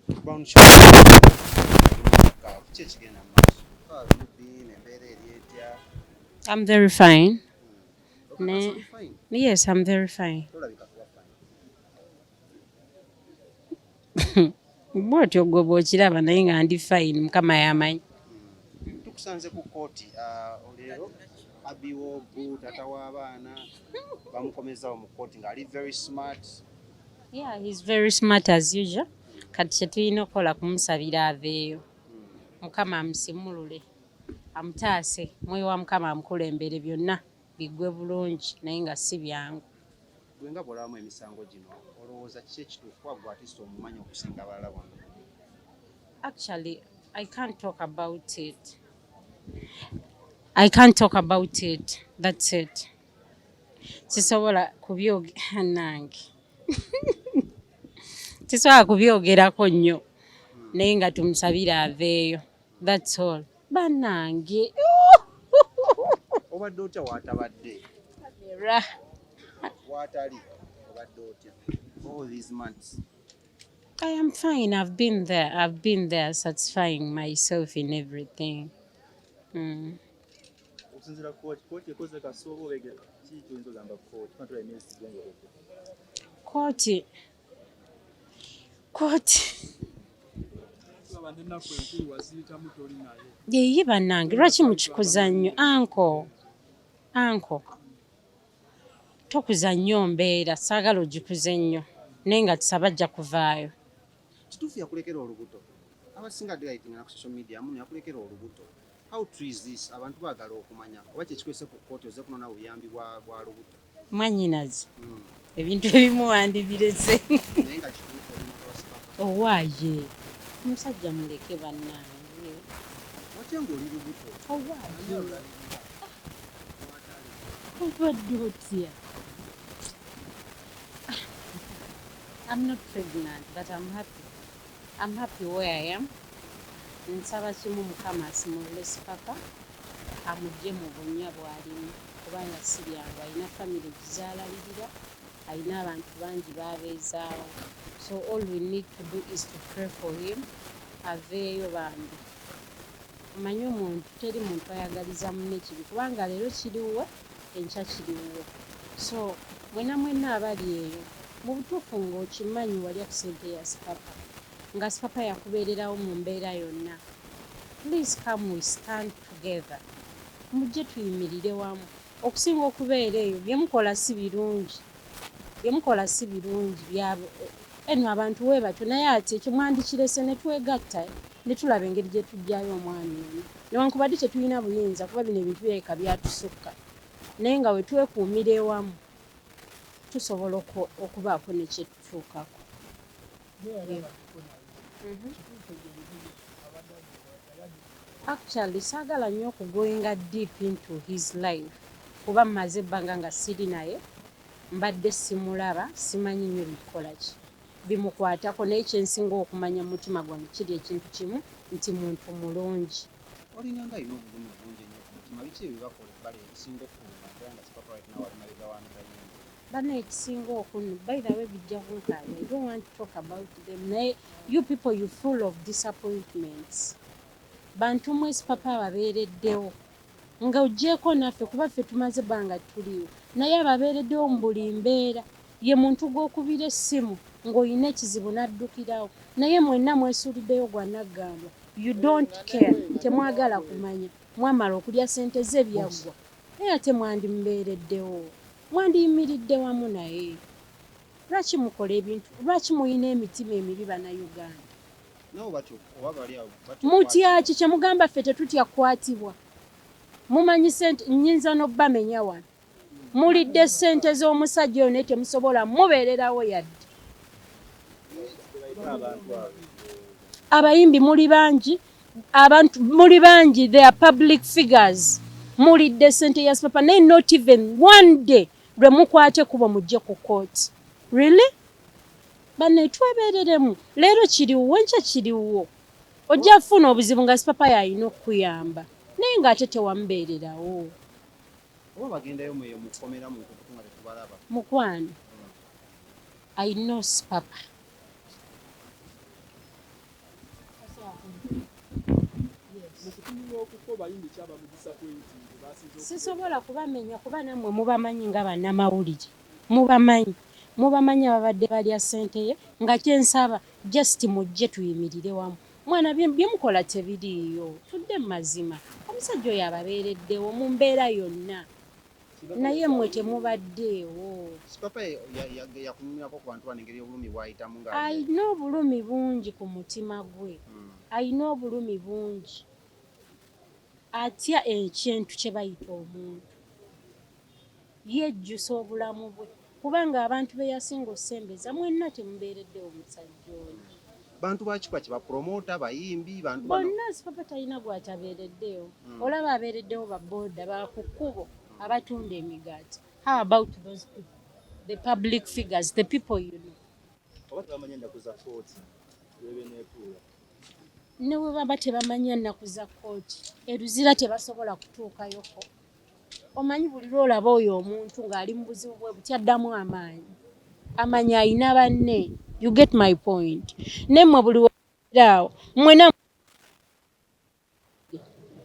Brown sugar. I'm very fine. Absolutely fine. Yes, I'm very fine. Bw'otyo gwe bw'okiraba naye nga ndi fine mukama y'amanyi. Tukusanze ku kkooti leero Abiwobu tata w'abaana bamukomezawo mu kkooti ng'ali very smart. Yeah, he's very smart as usual. Kati kye tulina okukola kumusabira aveeyo. Mukama amusimulule. Amutaase mwoyo wa mukama amukulembere byonna biggwe bulungi naye nga si byangu. Gwe nga bw'olabamu emisango gino olowooza kiki ekituufu gwe artist omumanyi okusinga abalala bonna? Actually, I can't talk about it. I can't talk about it. That's it. Sisobola kubyogera nange. Sisobola kubyogerako nnyo naye nga tumusabire aveeyo. That's all. Bannange. Obadde otya waatabadde? Waatali obadde otya all these months? I am fine. I've been there satisfying myself in everything. Okusinziira kkooti ekoze kasoobo olege kiki kyoyinza ogamba kkooti katula emyezi gy'enjogedde? Kkooti yeeye bannange lwaki mukikuza nnyo anko tokuza nnyo mbeera saagala ogikuze nnyo naye nga tisabajja kuvaayo. kituufu yakulekera olubuto abasinga dirayitinga ku social media muno yakulekera olubuto. How true is this? Abantu baagala okumanya oba kyekikwese ku kkooti oze kunona buyambi bwa lubuto. Mwanyinazi ebintu ebimu wandibirese naye nga kituufu owaaye omusajja muleke bannange watya ng'oli lubuto owaaye obadde otya? I'm not pregnant, but I'm happy. I'm happy where I am. Nsaba kimu mukama asimulule Sipapa amugye mu bunnya bw'alimu kubanga si byangu alina famire gizaalalirira alina abantu bangi baabeezaawo. So all we need to do is to pray for him aveeyo bambi. Omanyi omuntu teri muntu ayagaliza munne ekibi kubanga leero kiriwo enkya kiriwo. So mwenna abali eyo mu butuufu ng'okimanyi walya ku ssente ya Sipapa nga Sipapa yakubeererawo mu mbeera yonna. Please come we stand together. Mujje tuyimirire wamu. Okusinga okubeera eyo byemukola si birungi. Eno abantu weebatyo naye ati ekyo mwandikirese ne twegatta ne tulaba engeri gye tujjayo omwami ono. Newankubadde tetulina buyinza kuba bino ebintu birabika byatusukka. Naye nga we twekuumira ewamu tusobola okubaako ne kye tutuukako. Actually saagala nnyo okugoinga deep into his life kuba mmaze ebbanga nga siri naye mbadde simulaba simanyi nnyo bikola ki bimukwatako naye kyensinga okumanya mu mutima gwange kiri ekintu kimu nti muntu mulungi. Olinganga alina obugumu bungi nnyo ku mutima biki ebibakola ebbala ebisinga okuluma era nga Sipapa right now ali mabega wa mutayinza bana ekisinga okunu by the way bijja kunkaanya. I don't want to talk about them naye you people you full of disappointments. Bantu mwe Sipapa ababeereddewo nga oggyeko naffe kuba ffe tumaze ebbanga tuliwo naye ababeereddewo mu buli mbeera ye muntu gw'okubira essimu ng'olina ekizibu n'addukirawo naye mwenna mwesuuliddeyo gwannaggamba you don't care temwagala kumanya mwamala okulya ssente ze byaggwa naye ate mwandimubeereddewo mwandiyimiridde wamu naye. Lwaki mukola ebintu lwaki muyina emitima emibi bannayuganda? Mutya ki kyemugamba ffe tetutya kukwatibwa? Mumanyi ssente nnyinza n'obbamenya wano mulidde ssente z'omusajja oyo naye temusobola mubeererawo yadde. Abayimbi muli bangi abantu muli bangi they are public figures mulidde ssente ya Sipapa naye not even one day lwe mukwate kubo mujje ku kkooti. Really? Banne twebeereremu leero kiriwo enkya kiriwo ojja kufuna obuzibu nga Sipapa yalina okukuyamba naye ng'ate tewamubeererawo. oba bagendayo mukomera mu kutunga tetubalaba mukwano I know Sipapa sisobola kubamenya kuba nammwe mubamanyi nga bannamawulire mubamanyi ababadde balya ssente ye nga kyensaba just mujje tuyimirire wamu mwana byemukola tebiriiyo tudde mu mazima omusajja oyo ababeereddewo mu mbeera yonna naye mmwe temubaddeewo. Sipapa yakunyumirako ku bantu bano engeri obulumi bwayitamu nga alina obulumi bungi ku mutima gwe alina obulumi bungi atya ekintu kye bayita omuntu yejjusa obulamu bwe kubanga abantu be yasinga osembeza mwenna temubeereddewo musajja oyo. bantu bakikwa kye bapromota bayimbi bantu bonna Sipapa talina gwatabeereddewo olaba abeereddewo babooda bakukkubo abatunda emigaati. How about those people, the public figures, the people you know? Ne bwe baba tebamanya nnaku za kkooti eruzira tebasobola kutuukayoko. Omanyi buli lwolaba oyo omuntu ng'ali mu buzibu bwe buti addamu amaanyi ayina banne. You get my point. Nemmwe buli waawo mwena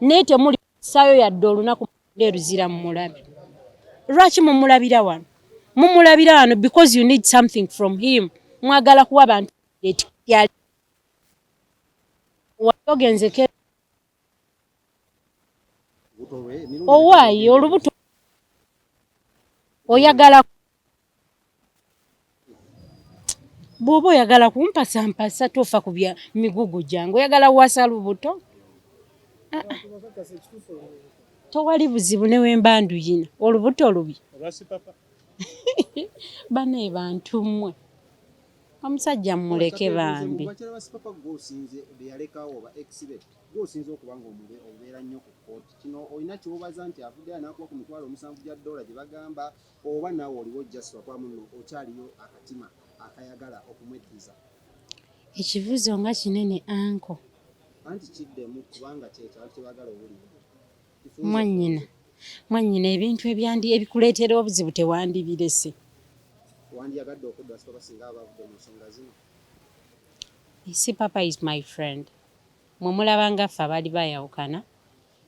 naye temuli ssaayo yadde olunaku eruzira mumulabe. Lwaki mumulabira wano? Mumulabira wano because you need something from him. Mwagala kuwa bantu wayogenzeke owaayi olubuto oyagala bw'oba oyagala kumpasampasa tofa ku bya migugu gyange oyagala wasa lubuto. Towali buzibu ne wemba nduyina olubuto lubi bane bantu mmwe omusajja mmuleke bambi. Gw'osinze okuba ng'obeera nnyo ku kkooti kino olina ky'obaza nti avuddeyo n'akuwa ku $7,000 gye bagamba oba naawe oliwo just wakuba muno okyaliyo akatima akayagala okumweddiza. Ekibuuzo nga kinene anko anti kiddemu kubanga kyekyalo kyebagala owulira. Mwannyina ebintu ebikuleetera obuzibu tewandibirese. Wandiyagadde okudda Sipapa singa abavudde mu nsonga zino. Sipapa is my friend. Mwe mulaba nga ffe abaali bayawukana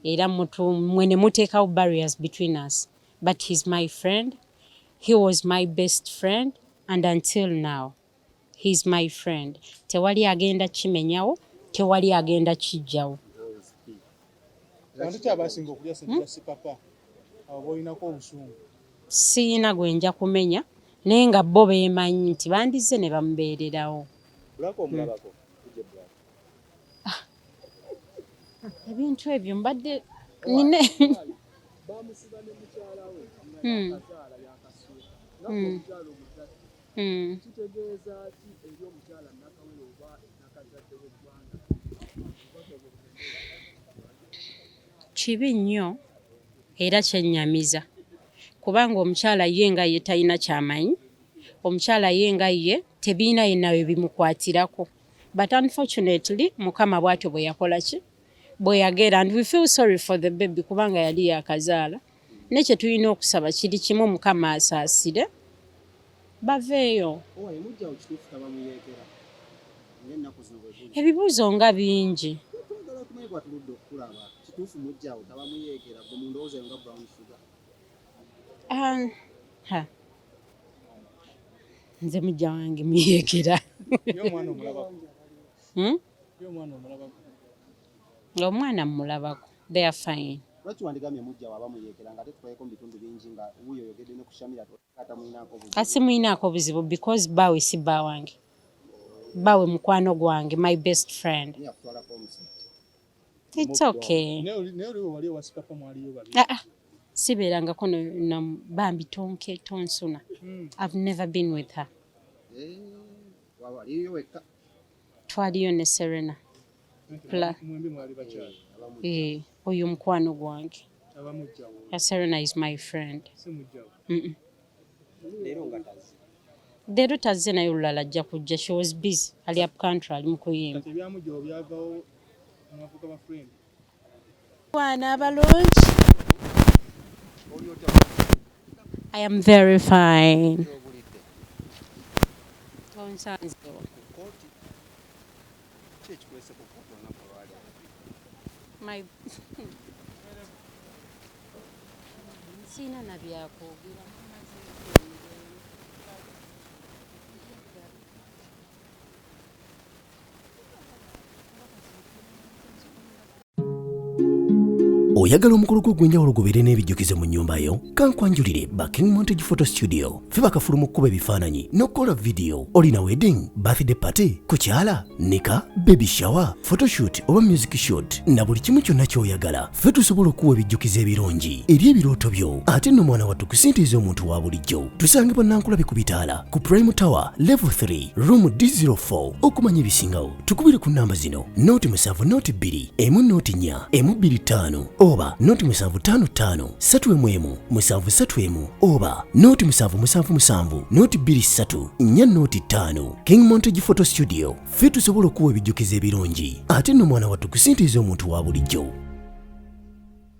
era mwe ne muteekawo barriers between us. But he's my friend. He was my best friend and until now he's my friend. Tewali agenda kimenyawo, tewali agenda kijjawo. Bantu kyabasinga okulya ssente Sipapa abo olinako obusungu. Siyina gwe nja kumenya naye nga bo beemanyi nti bandize ne bamubeererawo. Ebintu ebyo mbadde nine bamusiba ne mukyala we akazaala yakasuula ng'omukyala omutatu kitegeeza ki eri omukyala nakawere oba nakazadde w'eggwanga. Kibi nnyo era kyennyamiza kubanga omukyala ye nga ye talina kyamanyi omukyala ye nga ye tebiina yenna we bimukwatirako. But unfortunately mukama bw'atyo bwe yakola ki bwe yagera and we feel sorry for the baby kubanga yali yakazaala nekye tulina okusaba kiri kimu mukama asaasire baveeyo. Ebibuuzo nga bingi. Nze mujja wange muyeekera. Omwana mmulabako. They are fine. Kasimuyinaako buzibu because bawe si bba wange. Bawe mukwano gwange, my best friend. It's okay. Sibeerangako na bambi tonke tonsuna. I've never been with her. Twaliyo ne Serena. Oyo mukwano gwange. Serena is my friend. Leero tazze naye olulala ajja kujja. She was busy. Ali up country ali mu kuyimba. Bwana abalungi. I am very fine. My sina na byakwogera. Oyagala omukolo gw'ogwenjawulo gubeere n'ebijjukizo mu nnyumba yo? Kankwanjulire ba King Montage Photo Studio. Ffe bakafulu mu kkuba ebifaananyi n'okukola video. Olina wedding, birthday party, kukyala, nika, baby shower, photoshoot oba music shoot na buli kimu kyonna ky'oyagala. Ffe tusobola okuwa ebijjukizo ebirungi eri ebirooto byo. Ate nno mwana wattu kusintiiza omuntu wa bulijjo. Tusange Bannankulabi ku Bitaala ku Prime Tower Level 3 Room D04. Okumanya ebisingawo tukubire ku nnamba zino: 0702 104 125 oba 0755 311 731 oba 0777 223 405. King Montage Photo Studio. Ffe tusobola okuwa ebijjukizo ebirungi ate nno mwana wattu kusintiiza omuntu wa bulijjo.